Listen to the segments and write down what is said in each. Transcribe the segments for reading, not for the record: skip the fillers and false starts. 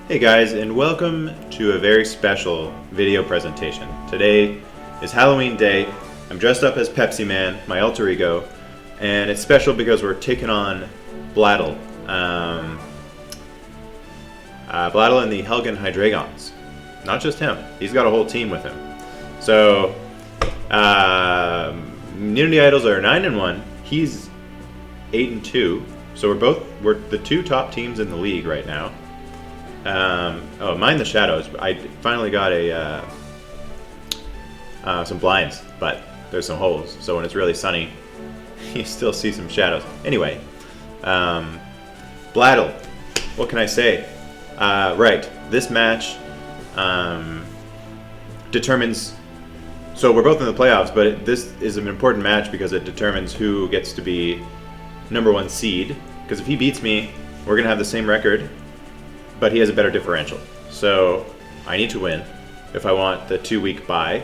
Hey guys, and welcome to a very special video presentation. Today is Halloween Day. I'm dressed up as Pepsi Man, my alter ego, and it's special because we're taking on Blatle. Blatle and the Helgen Hydreigons. Not just him, he's got a whole team with him. So, Immunity Idols are 9-1, he's 8-2, so we're the two top teams in the league right now. Mind the shadows. I finally got some blinds, but there's some holes. So when it's really sunny, you still see some shadows. Anyway, Blatle. What can I say? Right, this match determines. So we're both in the playoffs, but this is an important match because it determines who gets to be #1 seed. Because if he beats me, we're gonna have the same record, but he has a better differential. So I need to win if I want the 2-week bye.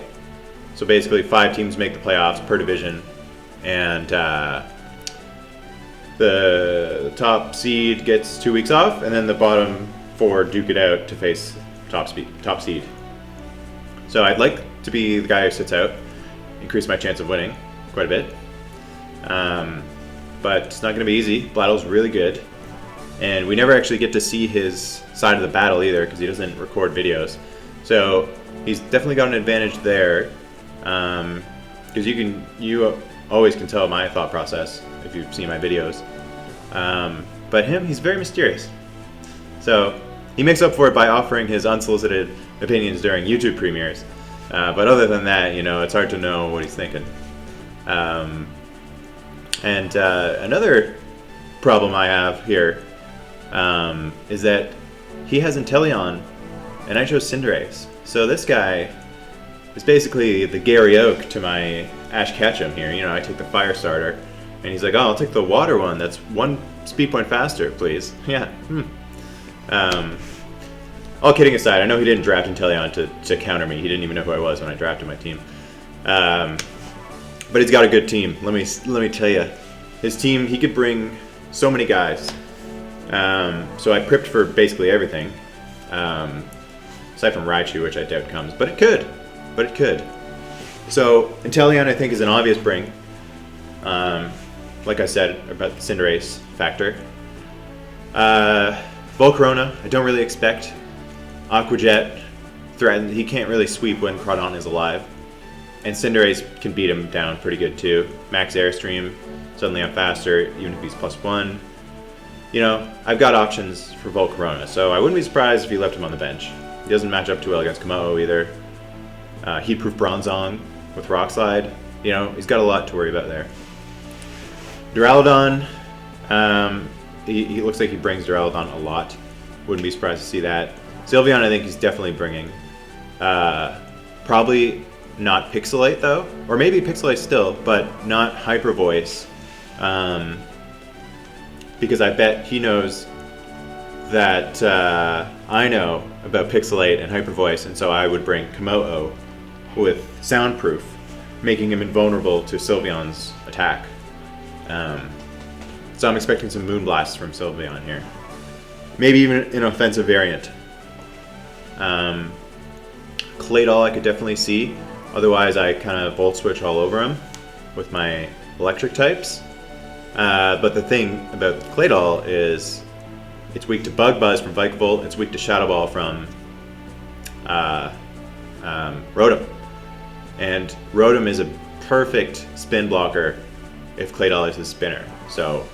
So basically 5 teams make the playoffs per division, and the top seed gets 2 weeks off, and then the bottom 4 duke it out to face top seed. So I'd like to be the guy who sits out, increase my chance of winning quite a bit. But it's not going to be easy. Blatle's really good. And we never actually get to see his side of the battle either because he doesn't record videos. So he's definitely got an advantage there. Because you always can tell my thought process if you've seen my videos. But he's very mysterious. So he makes up for it by offering his unsolicited opinions during YouTube premieres. But other than that, it's hard to know what he's thinking. Another problem I have here is that he has Inteleon, and I chose Cinderace. So this guy is basically the Gary Oak to my Ash Ketchum here. I take the Fire Starter, and he's like, "Oh, I'll take the Water one. That's 1 speed point faster, please." Yeah. All kidding aside, I know he didn't draft Inteleon to counter me. He didn't even know who I was when I drafted my team. But he's got a good team. Let me tell you, his team, he could bring so many guys. So I prepped for basically everything, aside from Raichu, which I doubt comes, but it could. So Inteleon, I think, is an obvious bring. Like I said about the Cinderace factor. Volcarona, I don't really expect. Aqua Jet, threatened. He can't really sweep when Crawdon is alive. And Cinderace can beat him down pretty good too. Max Airstream, suddenly I'm faster, even if he's +1. I've got options for Volcarona, so I wouldn't be surprised if he left him on the bench. He doesn't match up too well against Komodo either. Heatproof Bronzong with Rock Slide. He's got a lot to worry about there. Duraludon, he looks like he brings Duraludon a lot. Wouldn't be surprised to see that. Sylveon, I think he's definitely bringing. Probably not Pixelate though, or maybe Pixelate still, but not Hyper Voice. Because I bet he knows that I know about Pixelate and Hyper Voice, and so I would bring Komodo with Soundproof, making him invulnerable to Sylveon's attack. So I'm expecting some Moonblasts from Sylveon here. Maybe even an offensive variant. Claydol I could definitely see. Otherwise I kind of Volt Switch all over him with my electric types. But the thing about Claydol is it's weak to Bug Buzz from Vikavolt, it's weak to Shadow Ball from Rotom. And Rotom is a perfect spin blocker if Claydol is his spinner. So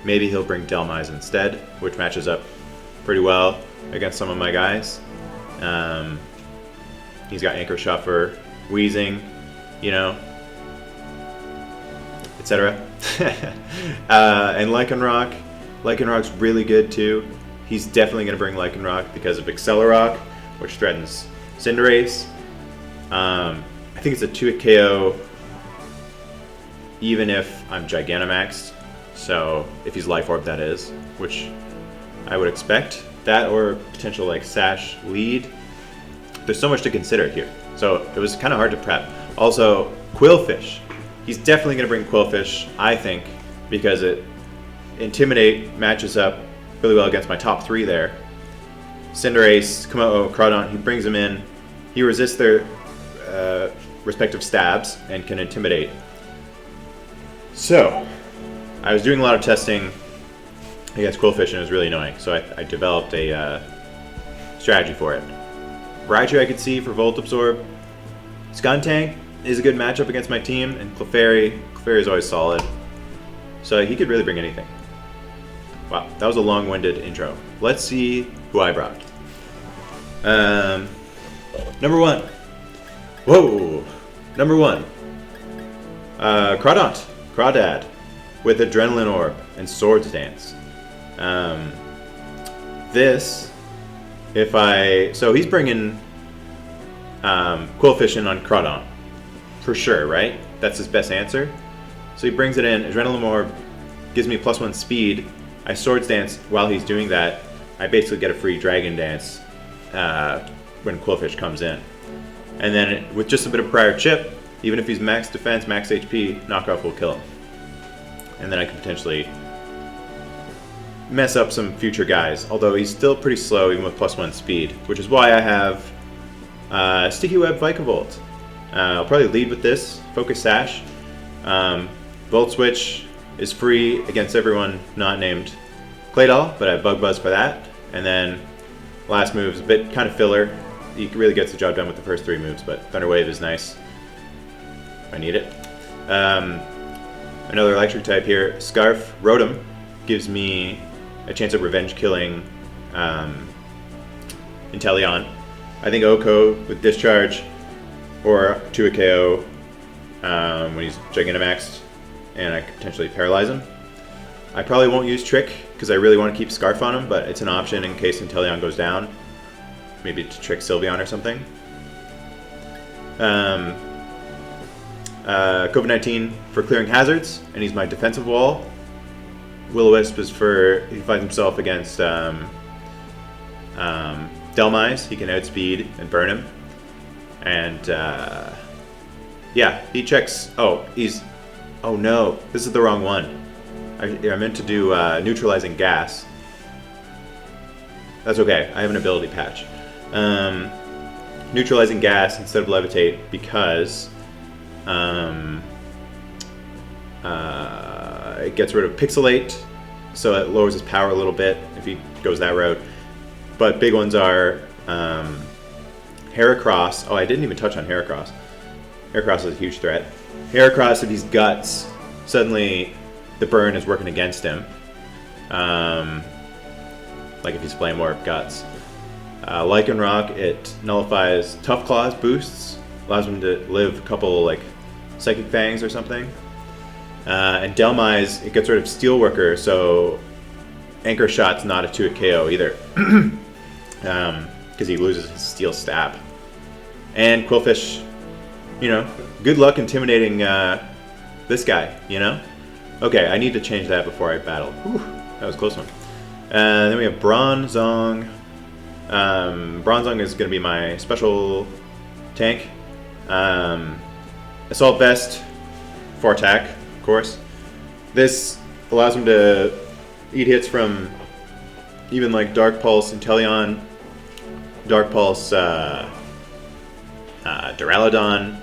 maybe he'll bring Delmise instead, which matches up pretty well against some of my guys. He's got Anchor Shuffer, Weezing, etc. And Lycanroc. Lycanroc's really good too. He's definitely going to bring Lycanroc because of Accelerock, which threatens Cinderace. I think it's a 2-hit KO even if I'm Gigantamaxed. So if he's Life Orb, that is, which I would expect. That or potential Sash lead. There's so much to consider here. So it was kind of hard to prep. Also, Quillfish. He's definitely going to bring Quillfish, I think, because Intimidate matches up really well against my top 3 there. Cinderace, Komodo, Crawdaunt, he brings them in. He resists their respective stabs and can intimidate. So, I was doing a lot of testing against Quillfish and it was really annoying, so I developed a strategy for it. Raichu I could see for Volt Absorb. Skuntank is a good matchup against my team, and Clefairy is always solid. So he could really bring anything. Wow, that was a long-winded intro. Let's see who I brought. Number 1. Whoa! Number 1. Crawdad, with Adrenaline Orb and Swords Dance. So he's bringing Quillfish in on Crawdaunt, for sure, right? That's his best answer. So he brings it in, Adrenaline Orb gives me +1 speed. I Swords Dance while he's doing that. I basically get a free Dragon Dance when Quillfish comes in. And then with just a bit of prior chip, even if he's max defense, max HP, Knockoff will kill him. And then I can potentially mess up some future guys, although he's still pretty slow even with +1 speed, which is why I have Sticky Web Vikavolt. I'll probably lead with this, Focus Sash. Volt Switch is free against everyone not named Claydol, but I have Bug Buzz for that. And then last move is a bit kind of filler. He really gets the job done with the first 3 moves, but Thunder Wave is nice if I need it. Another electric type here, Scarf Rotom gives me a chance of revenge killing Inteleon. I think Oko with Discharge or to a KO when he's Gigantamaxed, and I could potentially paralyze him. I probably won't use Trick because I really want to keep Scarf on him, but it's an option in case Inteleon goes down. Maybe to trick Sylveon or something. COVID-19 for clearing hazards, and he's my defensive wall. Will-O-Wisp is for he finds himself against Delmise. He can outspeed and burn him. And yeah, he checks. Oh no, this is the wrong one. I meant to do neutralizing gas. That's okay. I have an ability patch. Neutralizing gas instead of levitate because it gets rid of Pixelate, so it lowers his power a little bit if he goes that route. But big ones are Heracross. Oh, I didn't even touch on Heracross. Heracross is a huge threat. Heracross, if he's Guts, suddenly the burn is working against him. Like if he's playing more Guts. Lycanroc, it nullifies Tough Claws boosts, allows him to live a couple like Psychic Fangs or something. And Delmise, it gets rid of Steelworker, so Anchor Shot's not a 2-hit KO either, because he loses his Steel Stab. And Quillfish, you know, good luck intimidating this guy, you know? Okay, I need to change that before I battle. Whew, that was a close one. Then we have Bronzong. Bronzong is going to be my special tank. Assault Vest for attack, of course. This allows him to eat hits from even like Dark Pulse, Inteleon, Dark Pulse, Duraludon.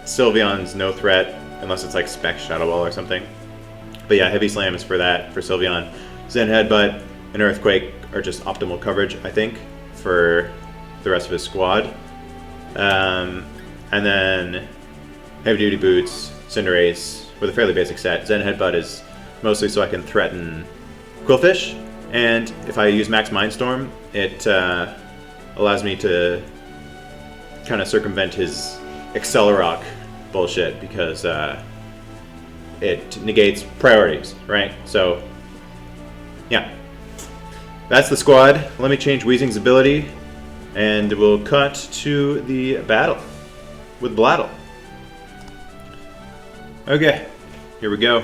Sylveon's no threat unless it's like Spec Shadow Ball or something. But yeah, Heavy Slam is for that, for Sylveon. Zen Headbutt and Earthquake are just optimal coverage, I think, for the rest of his squad. And then Heavy Duty Boots, Cinderace, with a fairly basic set. Zen Headbutt is mostly so I can threaten Quillfish, and if I use Max Mindstorm, it allows me to kind of circumvent his Accelerock bullshit, because it negates priorities, right? So, yeah. That's the squad. Let me change Weezing's ability, and we'll cut to the battle with Blatle. Okay, here we go.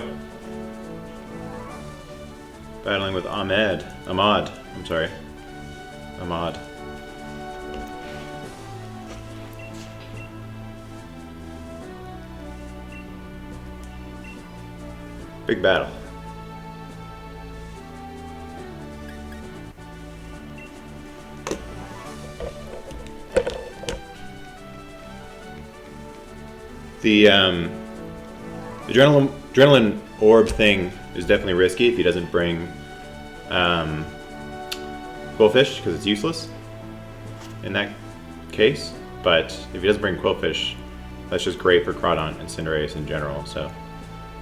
Battling with Ahmad. Big battle. The adrenaline orb thing is definitely risky if he doesn't bring Quillfish, because it's useless in that case. But if he doesn't bring Quillfish, that's just great for Crawdaunt and Cinderace in general, so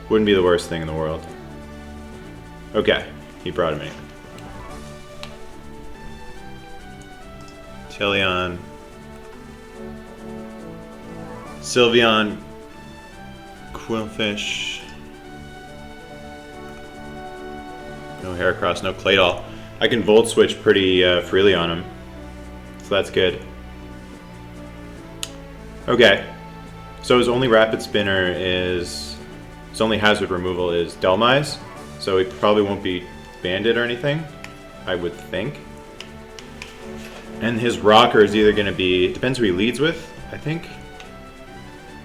wouldn't be the worst thing in the world. Okay, he brought him in. Teleon, Sylveon, Quillfish, no Heracross, no Claydol. I can Volt Switch pretty freely on him, so that's good. Okay, so his only Rapid Spinner is, his only Hazard Removal is Dhelmise, so he probably won't be Banded or anything, I would think. And his Rocker is either going to be, depends who he leads with, I think.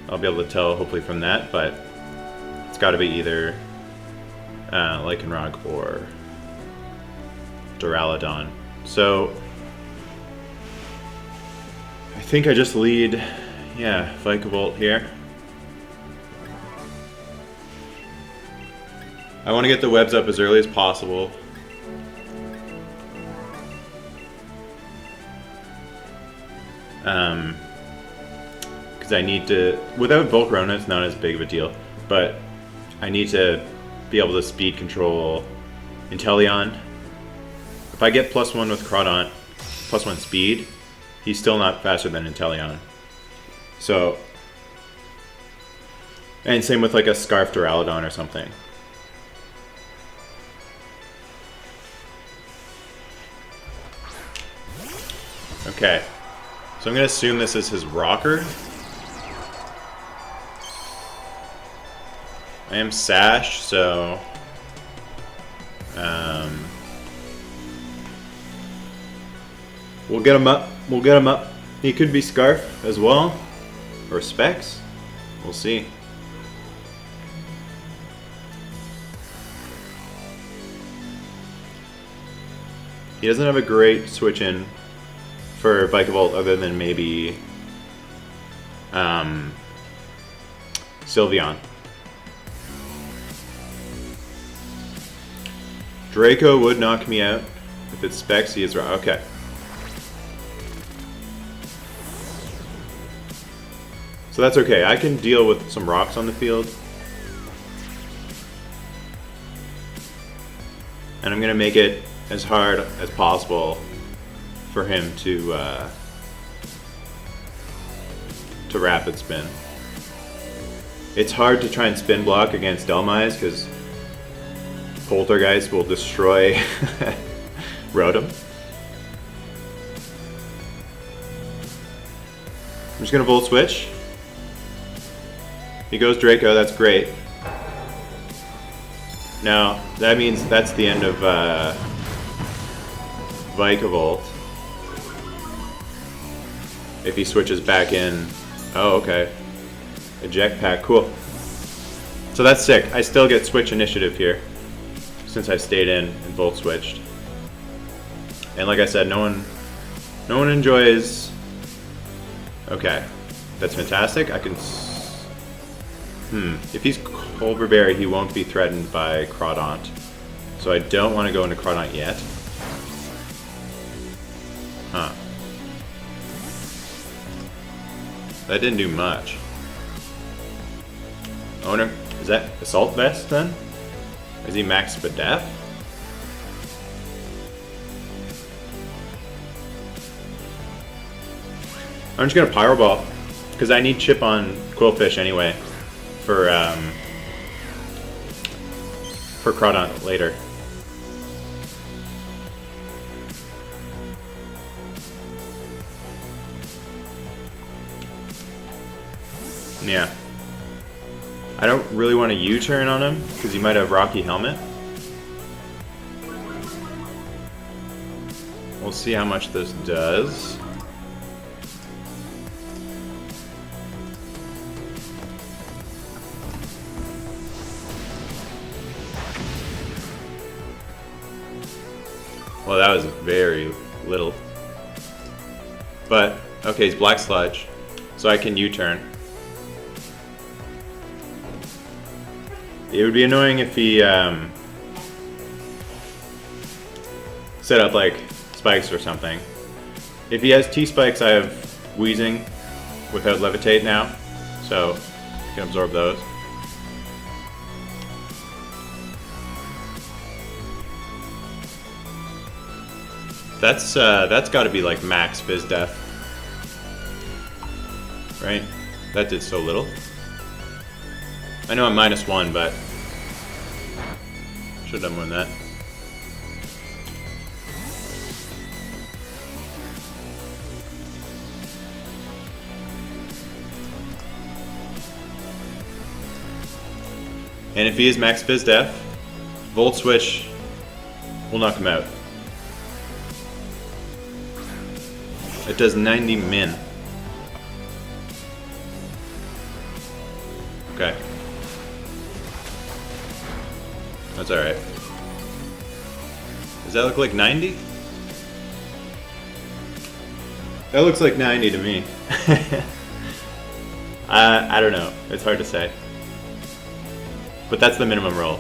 I'll be able to tell hopefully from that, but it's got to be either Lycanroc or Duraludon. So I think I just lead, yeah, Vikavolt here. I want to get the webs up as early as possible. Because I need to, without Volcarona it's not as big of a deal, but I need to be able to speed control Inteleon. If I get +1 with Crawdaunt, +1 speed, he's still not faster than Inteleon. So, and same with like a Scarf Duraludon or something. Okay, so I'm going to assume this is his Rocker. I am Sash, so we'll get him up. We'll get him up. He could be Scarf as well, or Specs. We'll see. He doesn't have a great switch in for Vikavolt other than maybe Sylveon. Draco would knock me out. If it's Specs, he is right. Okay. So that's okay. I can deal with some rocks on the field. And I'm going to make it as hard as possible for him to Rapid Spin. It's hard to try and spin block against Dhelmise because Poltergeist will destroy Rotom. I'm just gonna Volt Switch. He goes Draco, that's great. Now, that means that's the end of Vikavolt. If he switches back in. Oh, okay. Eject Pack, cool. So that's sick. I still get Switch Initiative here, since I stayed in and Volt Switched. And like I said, no one enjoys. Okay, that's fantastic. I can. If he's Culver Berry, he won't be threatened by Crawdaunt, so I don't want to go into Crawdaunt yet. Huh. That didn't do much. Oh no, is that Assault Vest then? Is he max Spadef? I'm just gonna Pyro Ball because I need chip on Quillfish anyway for Crawdaunt later. Yeah. I don't really want to U-turn on him because he might have Rocky Helmet. We'll see how much this does. Well, that was very little. But, okay, he's Black Sludge, so I can U-turn. It would be annoying if he set up like spikes or something. If he has T-spikes, I have Wheezing without Levitate now, so you can absorb those. That's got to be like max Fizz Def, right? That did so little. I know I'm -1, but should have done more than that. And if he is max Fizz Def, Volt Switch will knock him out. It does 90 min. Okay. That's alright. Does that look like 90? That looks like 90 to me. I don't know. It's hard to say. But that's the minimum roll.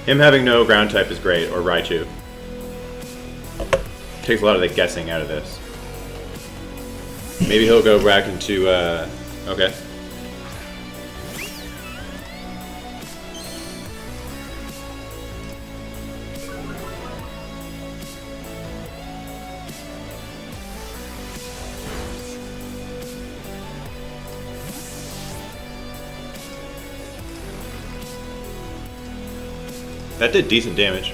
Him having no ground type is great, or Raichu. Takes a lot of the guessing out of this. Maybe he'll go back into, okay. That did decent damage.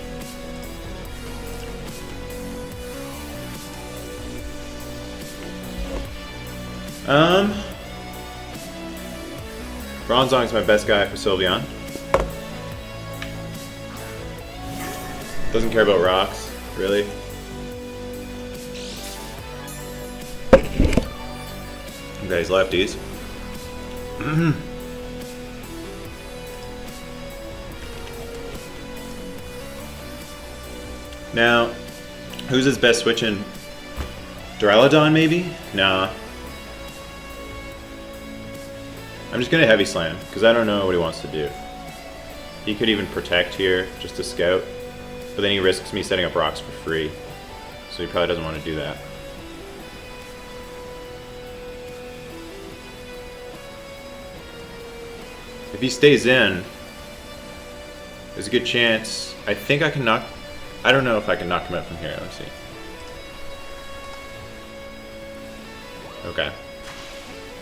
Bronzong's my best guy for Sylveon. Doesn't care about rocks, really. Okay, he's lefties. Now, who's his best switch in? Duraludon, maybe? Nah. I'm just gonna Heavy Slam, because I don't know what he wants to do. He could even Protect here, just to scout. But then he risks me setting up rocks for free. So he probably doesn't want to do that. If he stays in, there's a good chance. I think I can knock... I don't know if I can knock him out from here. Let's see. Okay.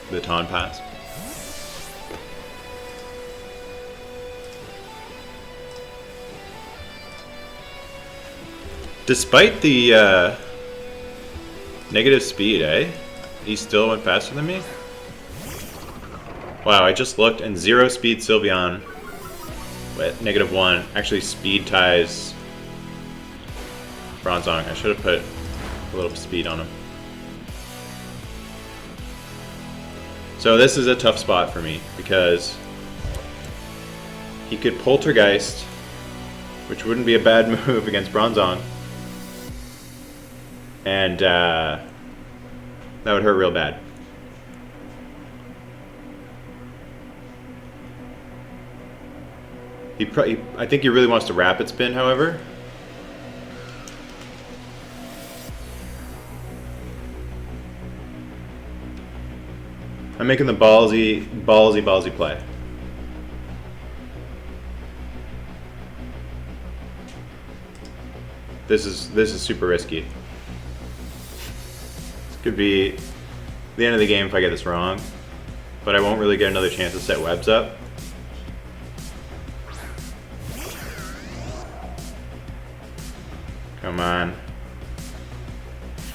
The Baton Pass. Despite the negative speed, eh? He still went faster than me? Wow, I just looked and 0 speed Sylveon with -1 actually speed ties Bronzong. I should have put a little speed on him. So this is a tough spot for me because he could Poltergeist, which wouldn't be a bad move against Bronzong. And that would hurt real bad. I think he really wants to Rapid Spin, however. I'm making the ballsy play. This is super risky. This could be the end of the game if I get this wrong, but I won't really get another chance to set webs up. Come on.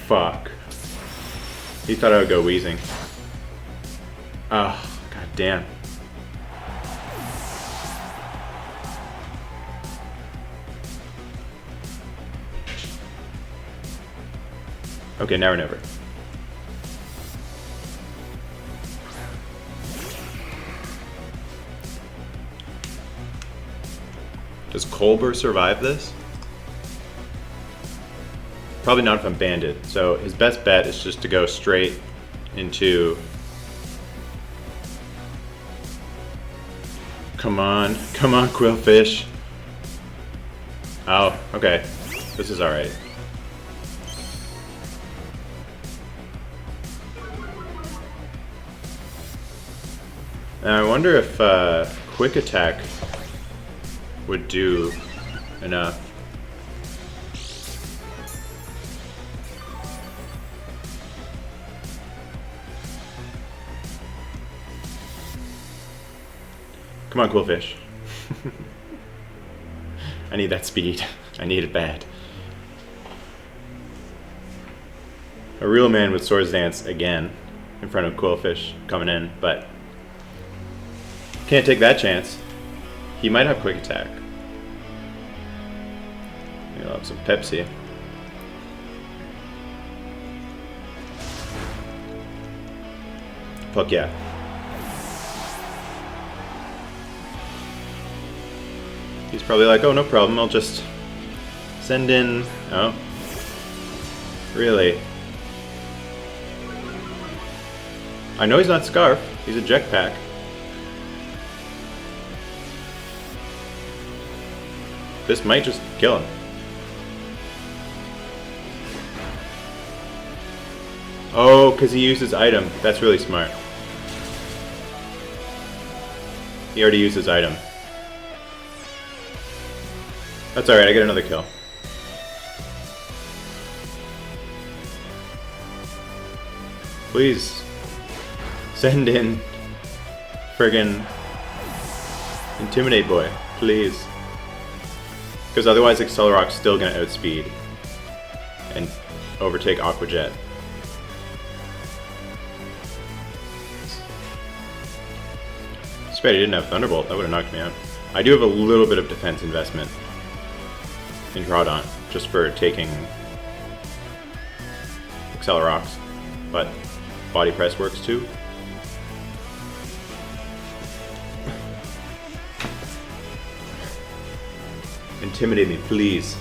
Fuck. He thought I would go Wheezing. Oh, god damn. Okay, now or never. Does Colbur survive this? Probably not if I'm banded. So his best bet is just to go straight into... Come on, Quillfish. Oh, okay. This is alright. Now I wonder if Quick Attack would do enough. Come on, Quillfish. I need that speed. I need it bad. A real man with Swords Dance again in front of Quillfish coming in, but can't take that chance. He might have Quick Attack. He'll have some Pepsi. Fuck yeah. He's probably like, oh, no problem, I'll just send in... Oh. Really? I know he's not Scarf, he's a Jetpack. This might just kill him. Oh, because he used his item. That's really smart. He already used his item. That's alright, I get another kill. Please. Send in friggin' Intimidate Boy, please. Because otherwise Accelerock's still gonna outspeed and overtake Aqua Jet. It's bad he didn't have Thunderbolt, that would have knocked me out. I do have a little bit of defense investment in Groudon, just for taking Accelerocks, but Body Press works too. Intimidate me, please.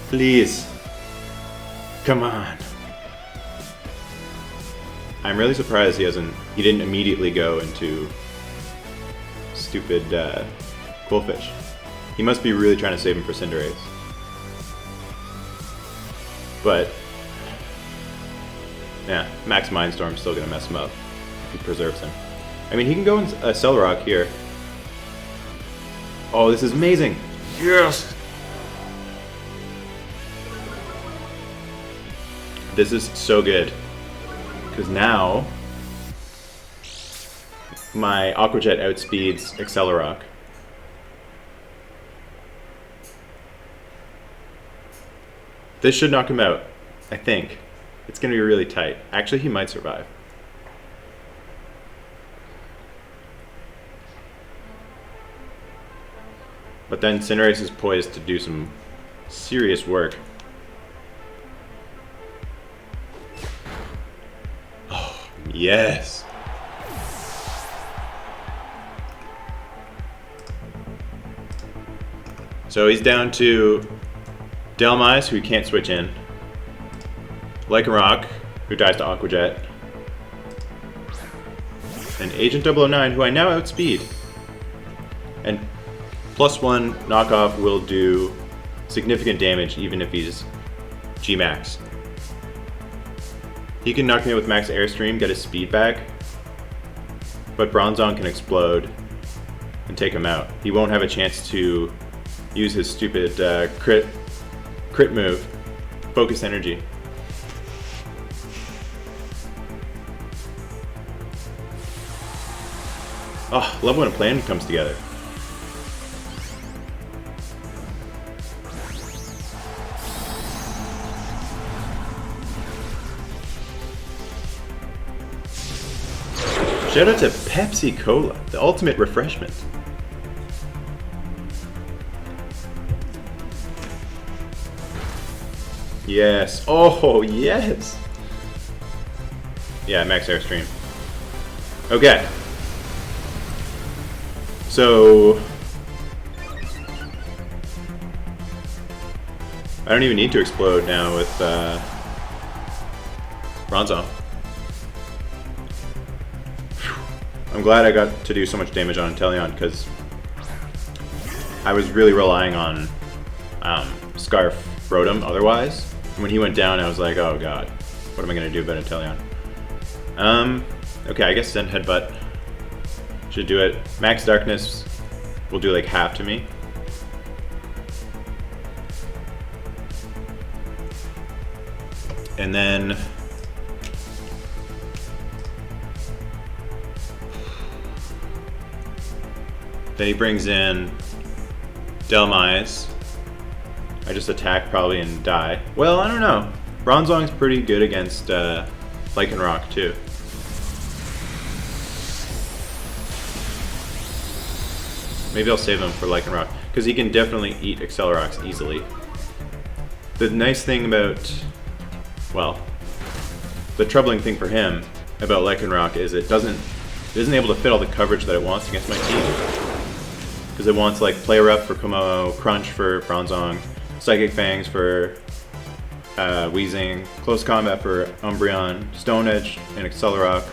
Please. Come on. I'm really surprised he didn't immediately go into stupid Quillfish. He must be really trying to save him for Cinderace. But yeah, Max Mindstorm's still gonna mess him up if he preserves him. I mean, he can go in Accelerock here. Oh, this is amazing! Yes! This is so good. Because now my Aqua Jet outspeeds Accelerock. This should knock him out, I think. It's going to be really tight. Actually, he might survive. But then Cinderace is poised to do some serious work. Oh, yes! So he's down to Delmise, who he can't switch in. Lycanroc, who dies to Aqua Jet. And Agent 009, who I now outspeed. And +1 knockoff will do significant damage even if he's G-Max. He can knock me out with Max Airstream, get his speed back, but Bronzong can explode and take him out. He won't have a chance to use his stupid crit move, Focus Energy. Oh, love when a plan comes together. Shout out to Pepsi Cola, the ultimate refreshment. Yes. Oh, yes. Yeah, Max Airstream. Okay. So I don't even need to explode now with Bronzong. I'm glad I got to do so much damage on Inteleon, because I was really relying on Scarf Rotom otherwise. When he went down, I was like, oh god, what am I going to do about Inteleon? Okay, I guess Zen Headbutt should do it. Max Darkness will do like half to me. And then he brings in Delmise. I just attack probably and die. Well, I don't know. Bronzong's pretty good against Lycanroc too. Maybe I'll save him for Lycanroc, because he can definitely eat Accelerox easily. The nice thing about, well, the troubling thing for him about Lycanroc is it isn't able to fit all the coverage that it wants against my team. Because it wants like Play Rough for Kumo, Crunch for Bronzong, Psychic Fangs for Weezing, Close Combat for Umbreon, Stone Edge and Accelerock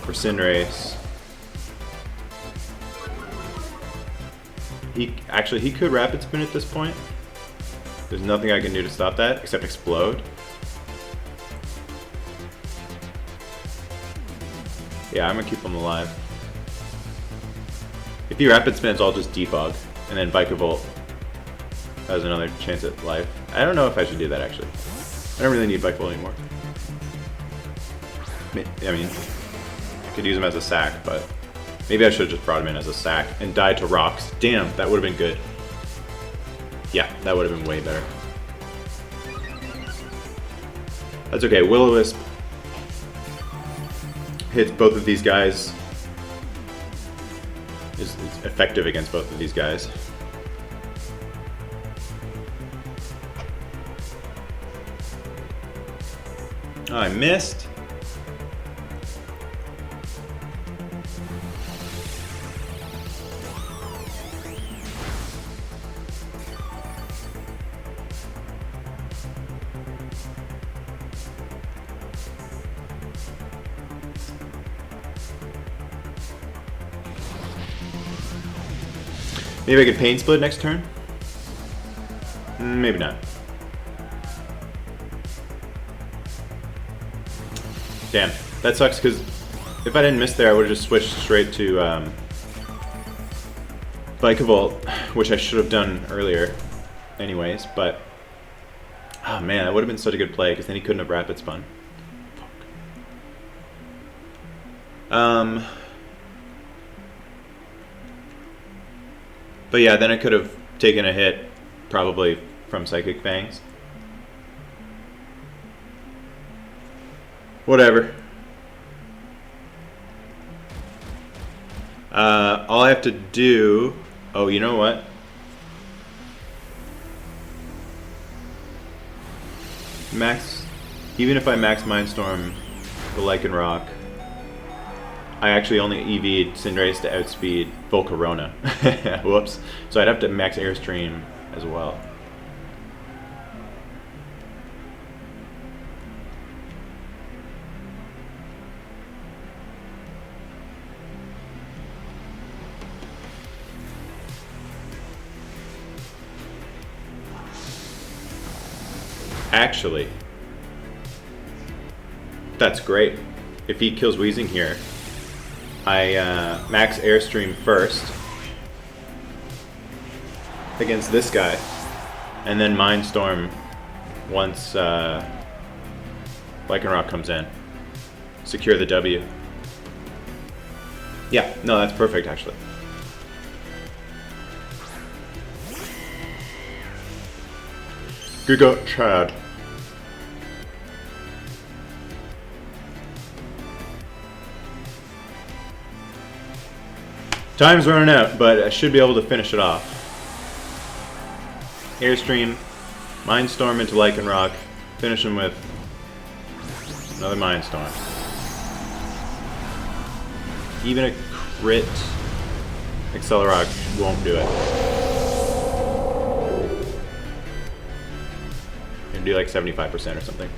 for Cinderace. He could Rapid Spin at this point. There's nothing I can do to stop that except Explode. Yeah, I'm gonna keep him alive. If he Rapid Spins, I'll just Defog, and then Vikavolt has another chance at life. I don't know if I should do that actually. I don't really need Vikavolt anymore. I mean, I could use him as a sack, but maybe I should have just brought him in as a sack and died to rocks. Damn, that would have been good. Yeah, that would have been way better. That's okay. Will-O-Wisp hits both of these guys. Is effective against both of these guys. Oh, I missed. Maybe I could Pain Split next turn? Maybe not. Damn, that sucks because if I didn't miss there, I would have just switched straight to Vikavolt, which I should have done earlier anyways, but oh man, that would have been such a good play because then he couldn't have Rapid Spun. But yeah, then I could have taken a hit, probably from Psychic Fangs. Whatever. All I have to do... Oh, you know what? Max... Even if I max Mindstorm the Lycanroc, I actually only EV'd Cinderace to outspeed Volcarona. Whoops. So I'd have to max Airstream as well. Actually, that's great. If he kills Weezing here, I max Airstream first against this guy, and then Mindstorm once Lycanroc comes in. Secure the W. Yeah, no, that's perfect actually. Giga Chad. Time's running out, but I should be able to finish it off. Airstream, Mindstorm into Lycanroc, finish him with another Mindstorm. Even a crit Accelerock won't do it. Gonna do like 75% or something.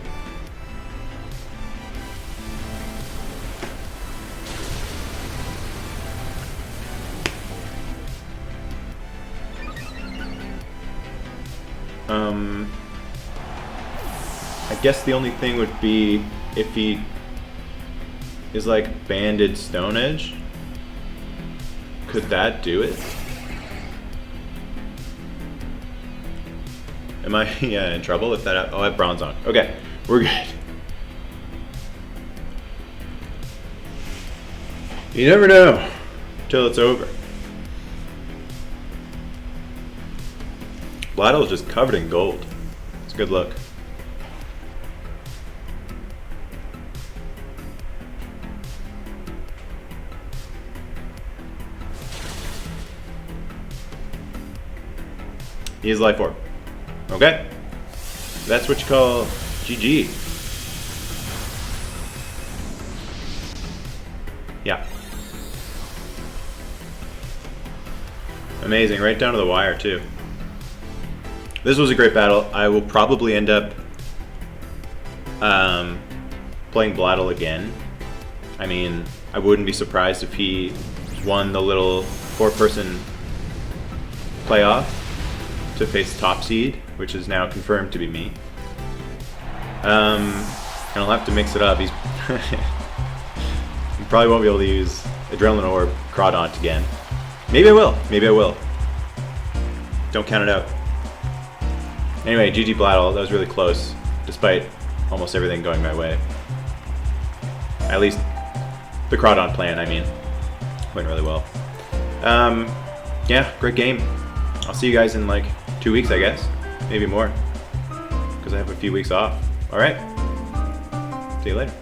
I guess the only thing would be if he is like banded Stone Edge. Could that do it? Am I in trouble if that? Oh, I have bronze on. Okay, we're good. You never know till it's over. Blatle is just covered in gold. It's a good look. He is life orb. Okay. That's what you call GG. Yeah. Amazing, right down to the wire too. This was a great battle. I will probably end up playing Blatle again. I mean, I wouldn't be surprised if he won the little 4-person playoff to face top seed, which is now confirmed to be me. And I'll have to mix it up. He's you probably won't be able to use Adrenaline Orb Crawdaunt again. Maybe I will. Maybe I will. Don't count it out. Anyway, GG Blatle. That was really close, despite almost everything going my way. At least the Crawdaunt plan, I mean, went really well. Yeah, great game. I'll see you guys in like 2 weeks, I guess. Maybe more, because I have a few weeks off. All right. See you later.